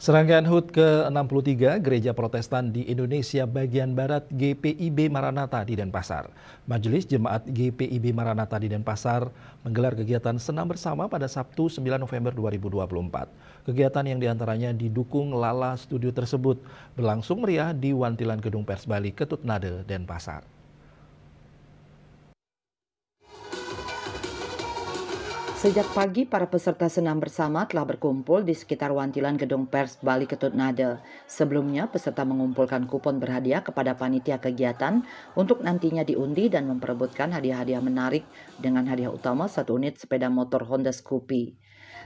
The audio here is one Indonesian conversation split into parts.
Serangkaian HUT ke-63 Gereja Protestan di Indonesia bagian Barat GPIB Maranatha di Denpasar. Majelis Jemaat GPIB Maranatha di Denpasar menggelar kegiatan senam bersama pada Sabtu 9 November 2024. Kegiatan yang diantaranya didukung Lala Studio tersebut berlangsung meriah di Wantilan Gedung Pers Bali Ketut Nade, Denpasar. Sejak pagi, para peserta senam bersama telah berkumpul di sekitar Wantilan Gedung Pers Bali Ketut Nade. Sebelumnya, peserta mengumpulkan kupon berhadiah kepada panitia kegiatan untuk nantinya diundi dan memperebutkan hadiah-hadiah menarik dengan hadiah utama 1 unit sepeda motor Honda Scoopy.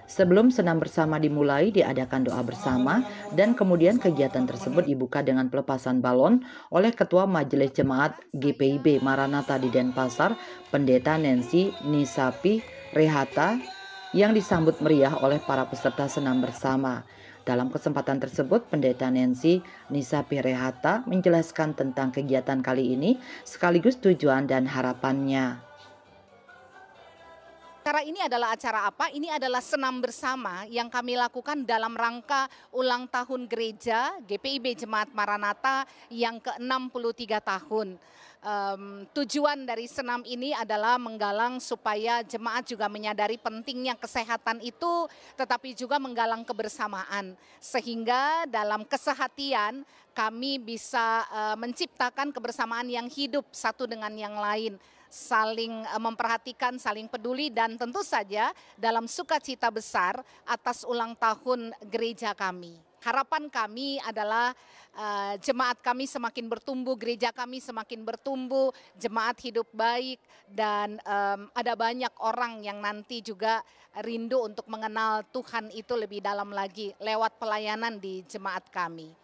Sebelum senam bersama dimulai, diadakan doa bersama dan kemudian kegiatan tersebut dibuka dengan pelepasan balon oleh Ketua Majelis Jemaat GPIB Maranatha di Denpasar, Pendeta Nancy Nisapi Rehata, yang disambut meriah oleh para peserta senam bersama. Dalam kesempatan tersebut, Pendeta Nancy Nisapi Rehata menjelaskan tentang kegiatan kali ini sekaligus tujuan dan harapannya. Acara ini adalah acara apa? Ini adalah senam bersama yang kami lakukan dalam rangka ulang tahun gereja GPIB Jemaat Maranatha yang ke-63 tahun. Tujuan dari senam ini adalah menggalang supaya jemaat juga menyadari pentingnya kesehatan itu, tetapi juga menggalang kebersamaan. Sehingga dalam kesehatian kami bisa menciptakan kebersamaan yang hidup satu dengan yang lain. Saling memperhatikan, saling peduli, dan tentu saja dalam sukacita besar atas ulang tahun gereja kami. Harapan kami adalah jemaat kami semakin bertumbuh, gereja kami semakin bertumbuh, jemaat hidup baik, dan ada banyak orang yang nanti juga rindu untuk mengenal Tuhan itu lebih dalam lagi lewat pelayanan di jemaat kami.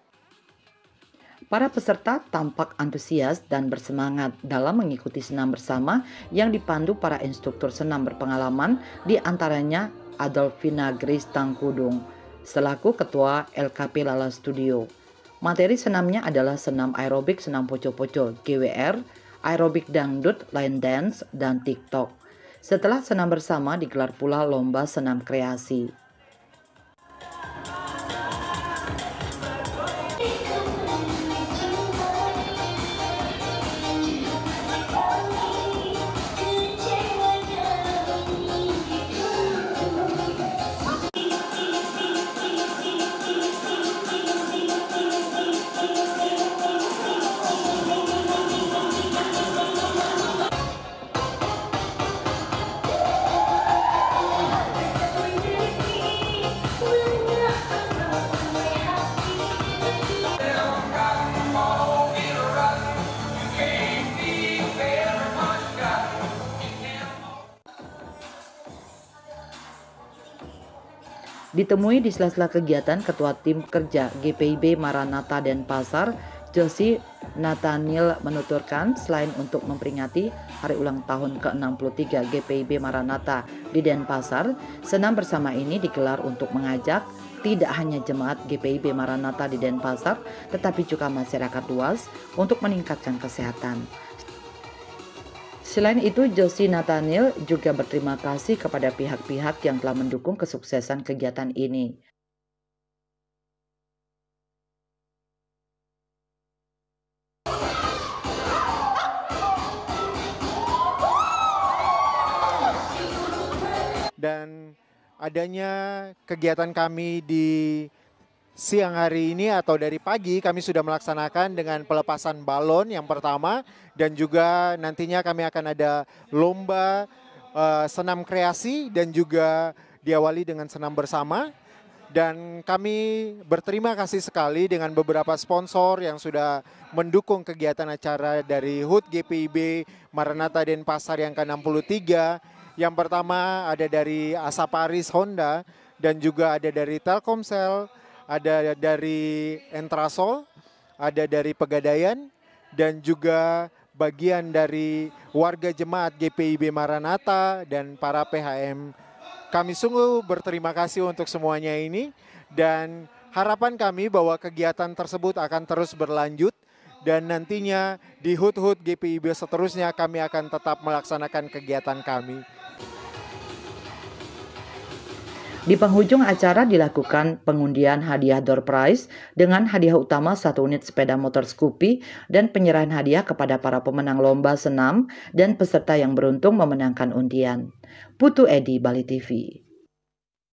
Para peserta tampak antusias dan bersemangat dalam mengikuti senam bersama yang dipandu para instruktur senam berpengalaman, di antaranya Adolfina Grace Tangkudung selaku Ketua LKP Lala Studio. Materi senamnya adalah senam aerobik, senam poco-poco, GWR, aerobik dangdut, line dance, dan TikTok. Setelah senam bersama digelar pula lomba senam kreasi. Ditemui di sela-sela kegiatan, Ketua Tim Kerja GPIB Maranatha Denpasar, Josi Nathaniel menuturkan selain untuk memperingati hari ulang tahun ke-63 GPIB Maranatha di Denpasar, senam bersama ini digelar untuk mengajak tidak hanya jemaat GPIB Maranatha di Denpasar, tetapi juga masyarakat luas untuk meningkatkan kesehatan. Selain itu, Josi Nathaniel juga berterima kasih kepada pihak-pihak yang telah mendukung kesuksesan kegiatan ini. Dan adanya kegiatan kami di siang hari ini atau dari pagi kami sudah melaksanakan dengan pelepasan balon yang pertama, dan juga nantinya kami akan ada lomba senam kreasi dan juga diawali dengan senam bersama. Dan kami berterima kasih sekali dengan beberapa sponsor yang sudah mendukung kegiatan acara dari HUT GPIB Maranatha Denpasar yang ke-63. Yang pertama ada dari Asaparis Honda, dan juga ada dari Telkomsel, ada dari Entrasol, ada dari Pegadaian, dan juga bagian dari warga jemaat GPIB Maranatha dan para PHM. Kami sungguh berterima kasih untuk semuanya ini, dan harapan kami bahwa kegiatan tersebut akan terus berlanjut, dan nantinya di HUT-HUT GPIB seterusnya kami akan tetap melaksanakan kegiatan kami. Di penghujung acara dilakukan pengundian hadiah door prize dengan hadiah utama 1 unit sepeda motor Scoopy dan penyerahan hadiah kepada para pemenang lomba senam dan peserta yang beruntung memenangkan undian. Putu Edi, Bali TV.